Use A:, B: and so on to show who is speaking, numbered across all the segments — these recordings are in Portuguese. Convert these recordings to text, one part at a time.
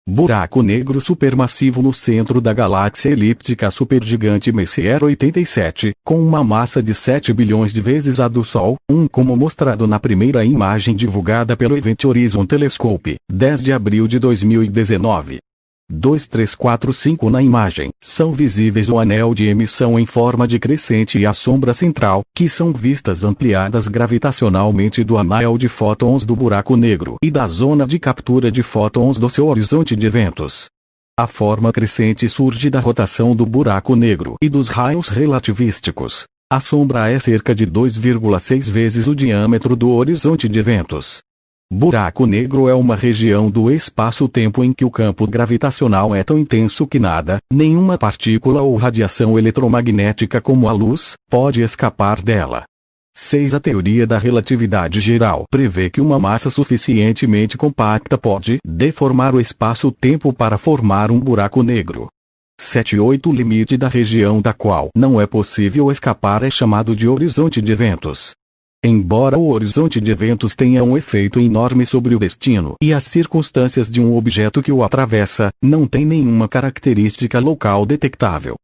A: Buraco negro supermassivo no centro da galáxia elíptica supergigante Messier 87, com uma massa de 7 bilhões de vezes a do Sol, como mostrado na primeira imagem divulgada pelo Event Horizon Telescope, 10 de abril de 2019. 2, 3, 4, 5 na imagem, são visíveis o anel de emissão em forma de crescente e a sombra central, que são vistas ampliadas gravitacionalmente do anel de fótons do buraco negro e da zona de captura de fótons do seu horizonte de eventos. A forma crescente surge da rotação do buraco negro e dos raios relativísticos. A sombra é cerca de 2,6 vezes o diâmetro do horizonte de eventos. Buraco negro é uma região do espaço-tempo em que o campo gravitacional é tão intenso que nada, nenhuma partícula ou radiação eletromagnética como a luz, pode escapar dela. 6. A teoria da relatividade geral prevê que uma massa suficientemente compacta pode deformar o espaço-tempo para formar um buraco negro. 7. 8. O limite da região da qual não é possível escapar é chamado de horizonte de eventos. Embora o horizonte de eventos tenha um efeito enorme sobre o destino e as circunstâncias de um objeto que o atravessa, não tem nenhuma característica local detectável.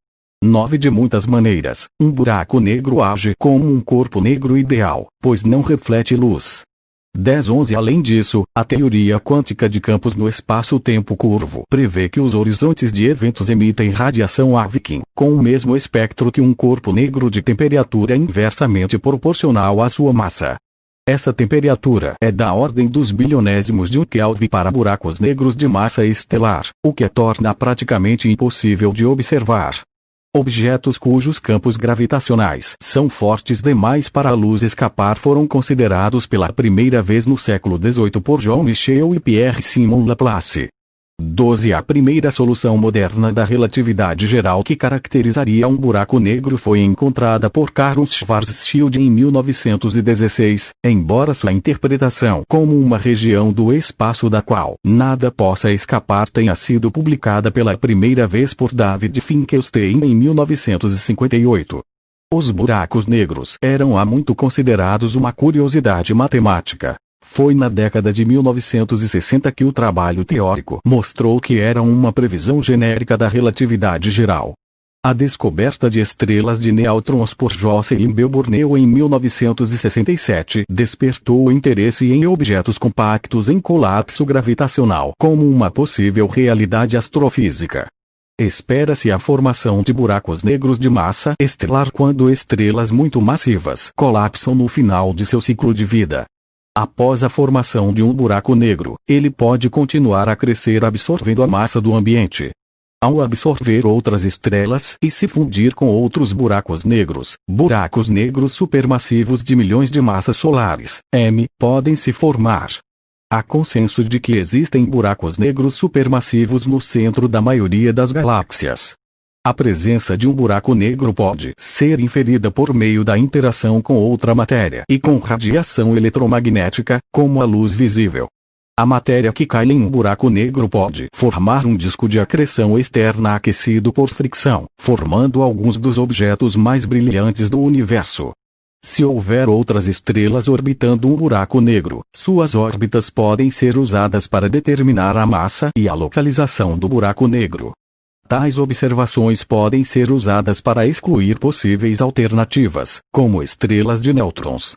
A: 9. De muitas maneiras, um buraco negro age como um corpo negro ideal, pois não reflete luz. 10. 11. Além disso, a teoria quântica de campos no espaço-tempo curvo prevê que os horizontes de eventos emitem radiação Hawking, com o mesmo espectro que um corpo negro de temperatura inversamente proporcional à sua massa. Essa temperatura é da ordem dos bilionésimos de um Kelvin para buracos negros de massa estelar, o que a torna praticamente impossível de observar. Objetos cujos campos gravitacionais são fortes demais para a luz escapar foram considerados pela primeira vez no século XVIII por John Michel e Pierre-Simon Laplace. 12. A primeira solução moderna da relatividade geral que caracterizaria um buraco negro foi encontrada por Carl Schwarzschild em 1916, embora sua interpretação como uma região do espaço da qual nada possa escapar tenha sido publicada pela primeira vez por David Finkelstein em 1958. Os buracos negros eram há muito considerados uma curiosidade matemática. Foi na década de 1960 que o trabalho teórico mostrou que eram uma previsão genérica da relatividade geral. A descoberta de estrelas de nêutrons por Jocelyn Bell Burnell em 1967 despertou o interesse em objetos compactos em colapso gravitacional como uma possível realidade astrofísica. Espera-se a formação de buracos negros de massa estelar quando estrelas muito massivas colapsam no final de seu ciclo de vida. Após a formação de um buraco negro, ele pode continuar a crescer absorvendo a massa do ambiente. Ao absorver outras estrelas e se fundir com outros buracos negros supermassivos de milhões de massas solares, podem se formar. Há consenso de que existem buracos negros supermassivos no centro da maioria das galáxias. A presença de um buraco negro pode ser inferida por meio da interação com outra matéria e com radiação eletromagnética, como a luz visível. A matéria que cai em um buraco negro pode formar um disco de acreção externa aquecido por fricção, formando alguns dos objetos mais brilhantes do universo. Se houver outras estrelas orbitando um buraco negro, suas órbitas podem ser usadas para determinar a massa e a localização do buraco negro. Tais observações podem ser usadas para excluir possíveis alternativas, como estrelas de nêutrons.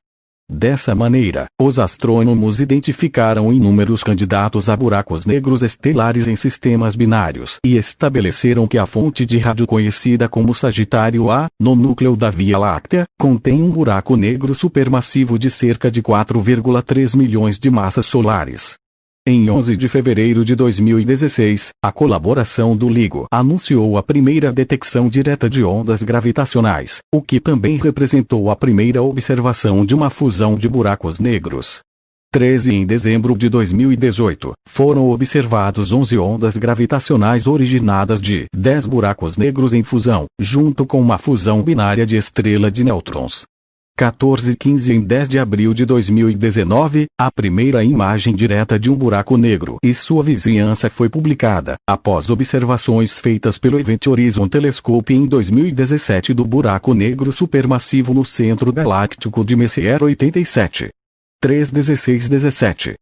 A: Dessa maneira, os astrônomos identificaram inúmeros candidatos a buracos negros estelares em sistemas binários e estabeleceram que a fonte de rádio conhecida como Sagitário A, no núcleo da Via Láctea, contém um buraco negro supermassivo de cerca de 4,3 milhões de massas solares. Em 11 de fevereiro de 2016, a colaboração do LIGO anunciou a primeira detecção direta de ondas gravitacionais, o que também representou a primeira observação de uma fusão de buracos negros. 13 Em dezembro de 2018, foram observados 11 ondas gravitacionais originadas de 10 buracos negros em fusão, junto com uma fusão binária de estrela de nêutrons. 14 e 15 Em 10 de abril de 2019, a primeira imagem direta de um buraco negro e sua vizinhança foi publicada, após observações feitas pelo Event Horizon Telescope em 2017 do buraco negro supermassivo no centro galáctico de Messier 87. 3 16 17